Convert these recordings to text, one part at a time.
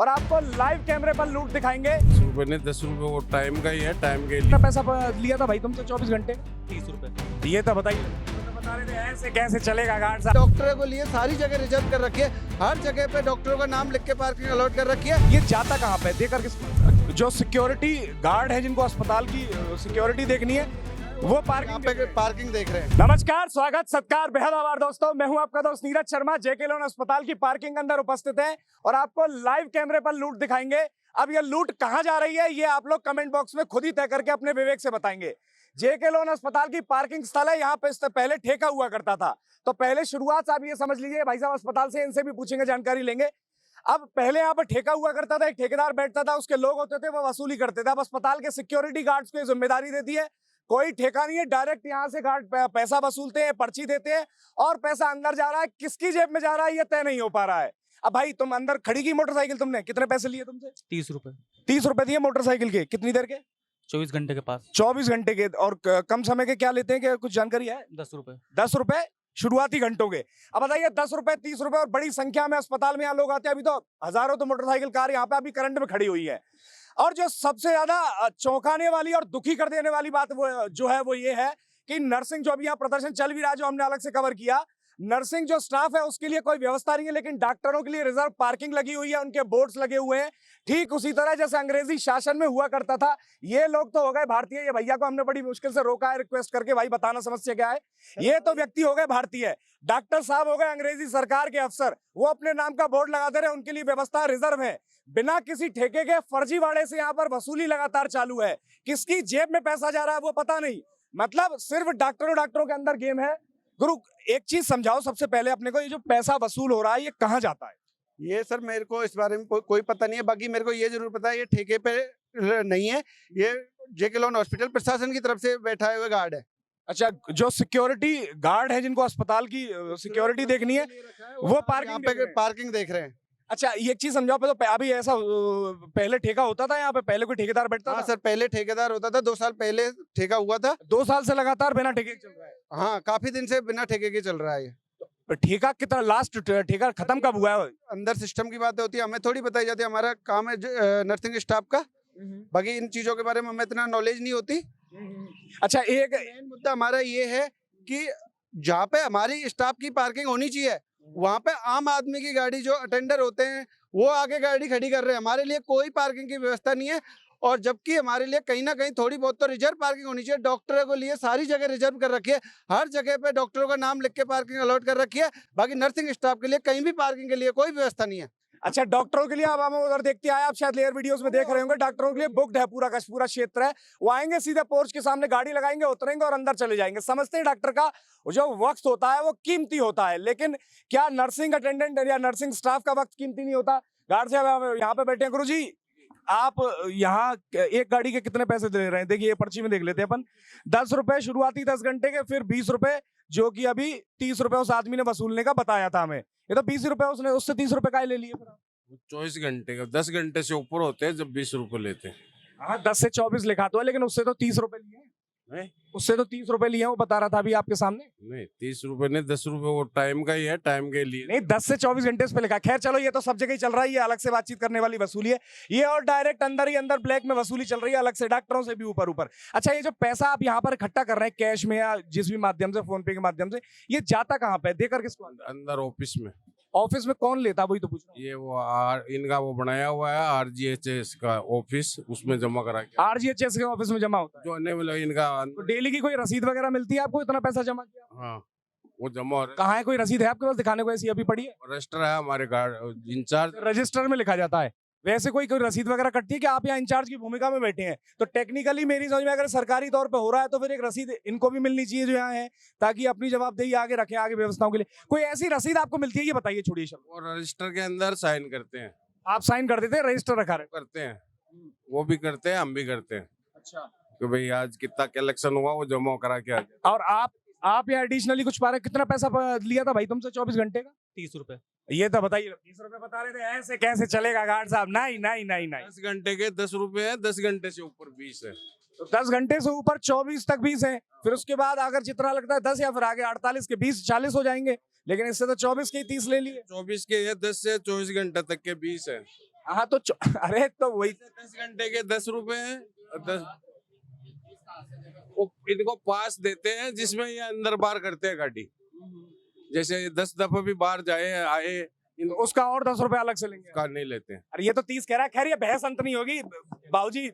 और आपको लाइव कैमरे पर लूट दिखाएंगे। 10 रुपए नहीं 10 रुपए वो टाइम का ही है, टाइम के लिए। कितना पैसा लिया था भाई तुमसे 24 घंटे? 30 रुपए। ये तो बताइए, तो बता रहे थे ऐसे कैसे चलेगा गार्ड साहब। डॉक्टरों को लिए सारी जगह रिजर्व कर रखी है, हर जगह पे डॉक्टरों का नाम लिख के पार्किंग अलॉट कर रखी है। ये जाता कहाँ पे, देकर किस जो सिक्योरिटी गार्ड है जिनको अस्पताल की सिक्योरिटी देखनी है वो यहाँ पार्किंग पे पार्किंग देख रहे हैं। नमस्कार, स्वागत, सत्कार, बेहद आभार दोस्तों। मैं हूं आपका दोस्त नीरज शर्मा। जेके लोन अस्पताल की पार्किंग अंदर उपस्थित है और आपको लाइव कैमरे पर लूट दिखाएंगे। अब ये लूट कहां जा रही है ये आप लोग कमेंट बॉक्स में खुद ही तय करके अपने विवेक से बताएंगे। जेके लोन अस्पताल की पार्किंग स्थल है, यहाँ पे इससे पहले ठेका हुआ करता था। तो पहले शुरुआत आप ये समझ लीजिए, भाई साहब अस्पताल से, इनसे भी पूछेंगे, जानकारी लेंगे। अब पहले यहाँ पर ठेका हुआ करता था, एक ठेकेदार बैठता था, उसके लोग होते थे, वो वसूली करते थे। अब अस्पताल के सिक्योरिटी गार्ड्स को ये जिम्मेदारी देती है। कोई ठेका नहीं है, डायरेक्ट यहाँ से गार्ड पैसा वसूलते हैं, पर्ची देते हैं और पैसा अंदर जा रहा है। किसकी जेब में जा रहा है ये तय नहीं हो पा रहा है। अब भाई तुम अंदर खड़ी की मोटरसाइकिल, तुमने कितने पैसे लिए तुमसे? 30 रुपए। 30 रुपए दिए मोटरसाइकिल के, कितनी देर के? 24 घंटे के पास। 24 घंटे के। और कम समय के क्या लेते हैं, क्या कुछ जानकारी है? 10 रुपए। 10 रुपए शुरुआती घंटों के। अब बताइए 10 रुपए, 30 रुपए और बड़ी संख्या में अस्पताल में यहाँ लोग आते हैं। अभी तो हजारों तो मोटरसाइकिल कार यहाँ पे अभी करंट में खड़ी हुई है। और जो सबसे ज्यादा चौंकाने वाली और दुखी कर देने वाली बात वो जो है वो ये है कि नर्सिंग, जो अभी यहाँ प्रदर्शन चल भी रहा है, जो हमने अलग से कवर किया, नर्सिंग जो स्टाफ है उसके लिए कोई व्यवस्था नहीं है, लेकिन डॉक्टरों के लिए रिजर्व पार्किंग लगी हुई है, उनके बोर्ड्स लगे हुए हैं। ठीक उसी तरह जैसे अंग्रेजी शासन में हुआ करता था। ये लोग तो हो गए भारतीय। ये भैया को हमने बड़ी मुश्किल से रोका है, रिक्वेस्ट करके, भाई बताना समस्या क्या है। ये तो व्यक्ति हो गए भारतीय, डॉक्टर साहब हो गए अंग्रेजी सरकार के अफसर, वो अपने नाम का बोर्ड लगाते रहे, उनके लिए व्यवस्था रिजर्व है। बिना किसी ठेके के फर्जीवाड़े से यहाँ पर वसूली लगातार चालू है। किसकी जेब में पैसा जा रहा है वो पता नहीं। मतलब सिर्फ डॉक्टरों के अंदर गेम है। गुरु एक चीज समझाओ सबसे पहले अपने को, ये जो पैसा वसूल हो रहा है ये कहाँ जाता है? ये सर मेरे को इस बारे में कोई पता नहीं है। बाकी मेरे को ये जरूर पता है ये ठेके पे नहीं है, ये जेके लोन हॉस्पिटल प्रशासन की तरफ से बैठा हुआ गार्ड है। अच्छा, जो सिक्योरिटी गार्ड है जिनको अस्पताल की सिक्योरिटी देखनी है वो यहाँ पार्किंग पे पार्किंग देख रहे हैं। अच्छा, ये एक चीज समझाओ, तो अभी ऐसा पहले ठेका होता था यहाँ पे, पहले कोई ठेकेदार बैठता हाँ था? सर, पहले ठेकेदार होता था, 2 साल पहले ठेका हुआ था। 2 साल से लगातार बिना ठेके के चल रहा है। हाँ, काफी दिन से बिना ठेके के चल रहा है ये। तो ठेका कितना, लास्ट ठेका खत्म कब हुआ है? अंदर सिस्टम की बातें होती है, हमें थोड़ी बताई जाती है। हमारा काम है नर्सिंग स्टाफ का, बाकी इन चीजों के बारे में हमें इतना नॉलेज नहीं होती। अच्छा, एक मेन मुद्दा हमारा ये है कि जहाँ पे हमारी स्टाफ की पार्किंग होनी चाहिए, वहाँ पे आम आदमी की गाड़ी, जो अटेंडर होते हैं, वो आगे गाड़ी खड़ी कर रहे हैं। हमारे लिए कोई पार्किंग की व्यवस्था नहीं है। और जबकि हमारे लिए कहीं ना कहीं थोड़ी बहुत तो रिजर्व पार्किंग होनी चाहिए। डॉक्टरों को लिए सारी जगह रिजर्व कर रखी है, हर जगह पे डॉक्टरों का नाम लिख के पार्किंग अलॉट कर रखी है। बाकी नर्सिंग स्टाफ के लिए कहीं भी पार्किंग के लिए कोई व्यवस्था नहीं है। अच्छा, डॉक्टरों के लिए अब हम उधर देखते आए, आप शायद लेयर वीडियोस में देख रहे होंगे, डॉक्टरों के लिए बुक्ड है पूरा का पूरा क्षेत्र है। वो आएंगे सीधे पोर्च के सामने, गाड़ी लगाएंगे, उतरेंगे और अंदर चले जाएंगे। समझते हैं डॉक्टर का जो वक्त होता है वो कीमती होता है, लेकिन क्या नर्सिंग अटेंडेंट या नर्सिंग स्टाफ का वक्त कीमती नहीं होता? गार्ड साहब यहाँ पे बैठे हैं। गुरु जी, आप यहाँ एक गाड़ी के कितने पैसे दे रहे हैं? देखिए ये पर्ची में देख लेते हैं अपन। 10 रुपए शुरुआती 10 घंटे के, फिर 20 रुपए, जो कि अभी 30 रुपए उस आदमी ने वसूलने का बताया था हमें। ये तो 20 रुपए उसने, उससे 30 रुपए का ले लिए। 24 घंटे का, 10 घंटे से ऊपर होते हैं जब 20 रुपए लेते हैं। हाँ, 10 से 24 लिखा तो है, लेकिन उससे तो 30 रुपए लिए हैं। उससे तो 30 रुपए लिए हैं, वो बता रहा था अभी आपके सामने। नहीं 30 रुपए नहीं 10 रुपए वो टाइम का ही है, टाइम के लिए। नहीं, 10 से 24 घंटे इस पे लिखा। खैर चलो, ये तो सब जगह ही चल रहा है, ये अलग से बातचीत करने वाली वसूली है ये। और डायरेक्ट अंदर ही अंदर ब्लैक में वसूली चल रही है, अलग से डॉक्टरों से भी ऊपर। अच्छा, ये जो पैसा आप यहाँ पर इकट्ठा कर रहे हैं कैश में या जिस भी माध्यम से, फोन पे के माध्यम से, ये जाता कहाँ पे, देकर किसको? अंदर ऑफिस में। ऑफिस में कौन लेता, वही तो पूछ रहा हूँ। ये वो इनका वो बनाया हुआ है RGHS का ऑफिस, उसमें जमा करा के। RGHS के ऑफिस में जमा होता है। जो नहीं मतलब इनका तो डेली की कोई रसीद वगैरह मिलती है आपको, इतना पैसा जमा किया? हाँ, वो जमा हो रहा कहाँ है, कोई रसीद है आपके पास दिखाने को? ऐसी अभी पड़ी है? है। रजिस्टर है हमारे गार्ड इंचार्ज। रजिस्टर में लिखा जाता है। वैसे कोई रसीद वगैरह कटती है कि आप यहाँ इंचार्ज की भूमिका में बैठे हैं? तो टेक्निकली मेरी समझ में अगर सरकारी तौर पे हो रहा है तो फिर एक रसीद इनको भी मिलनी चाहिए जो यहाँ है, ताकि अपनी जवाबदेही आगे रखें, आगे व्यवस्थाओं के लिए। कोई ऐसी रसीद आपको मिलती है, ये बताइए, छोड़िए शब्द। और रजिस्टर के अंदर साइन करते हैं। आप साइन कर देते हैं, रजिस्टर रखा रहे? करते हैं, वो भी करते हैं, हम भी करते हैं अच्छा। कि भाई आज कितना कलेक्शन हुआ वो जमा करा के आ जाए। और आप यहाँ एडिशनली कुछ पा रहे, कितना पैसा लिया था भाई तुमसे 24 घंटे का? 30 रुपए। ये तो बताइए, 30 रुपए बता रहे थे, ऐसे कैसे चलेगा गार्ड साहब? नहीं नहीं नहीं नहीं। 10 घंटे के 10 रुपए है, 10 घंटे से ऊपर 20 है। तो 10 घंटे से ऊपर 24 तक 20 है, फिर उसके बाद अगर जितना लगता है 10 या फिर आगे 48 के 20 40 हो जाएंगे। लेकिन इससे तो 24 के 30 ले लिए। 24 के है, 10 से 24 घंटे तक के 20 है। हाँ तो अरे तो वही 10 घंटे के 10 रुपए हैं। 10 वो इनको पास देते हैं जिसमें ये अंदर बाहर करते हैं गाड़ी। जैसे 10 दफा भी बाहर जाए आए इनको उसका और 10 रुपए अलग से लेंगे। का नहीं लेते हैं। अरे ये तो 30 कह रहा है। खैर ये बहस अंत नहीं होगी बाबूजी,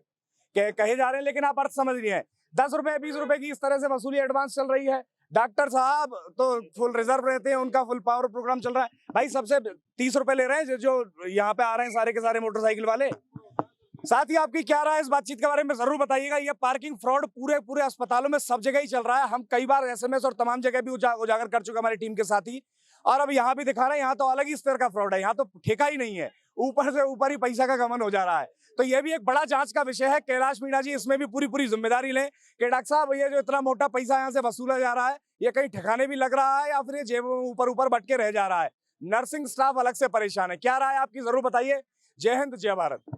कहे जा रहे हैं, लेकिन आप अर्थ समझ रही हैं। 10 रुपए 20 रुपए की इस तरह से वसूली एडवांस चल रही है। डॉक्टर साहब तो फुल रिजर्व रहते हैं, उनका फुल पावर प्रोग्राम चल रहा है। भाई सबसे 30 रुपए ले रहे हैं जो यहाँ पे आ रहे हैं सारे के सारे मोटरसाइकिल वाले। साथ ही आपकी क्या राय है इस बातचीत के बारे में जरूर बताइएगा। ये पार्किंग फ्रॉड पूरे अस्पतालों में सब जगह ही चल रहा है। हम कई बार एसएमएस और तमाम जगह भी उजागर कर चुके हमारी टीम के साथ ही, और अब यहाँ भी दिखा रहे हैं। यहाँ तो अलग ही स्तर का फ्रॉड है, यहाँ तो ठेका ही नहीं है, ऊपर से ऊपर ही पैसा का गमन हो जा रहा है। तो ये भी एक बड़ा जांच का विषय है। कैलाश मीणा जी इसमें भी पूरी जिम्मेदारी लें कि डॉक्टर साहब ये जो इतना मोटा पैसा यहाँ से वसूला जा रहा है, ये कहीं ठिकाने भी लग रहा है या फिर ये जेब में ऊपर भटके रह जा रहा है। नर्सिंग स्टाफ अलग से परेशान है। क्या राय है आपकी, जरूर बताइए। जय हिंद, जय भारत।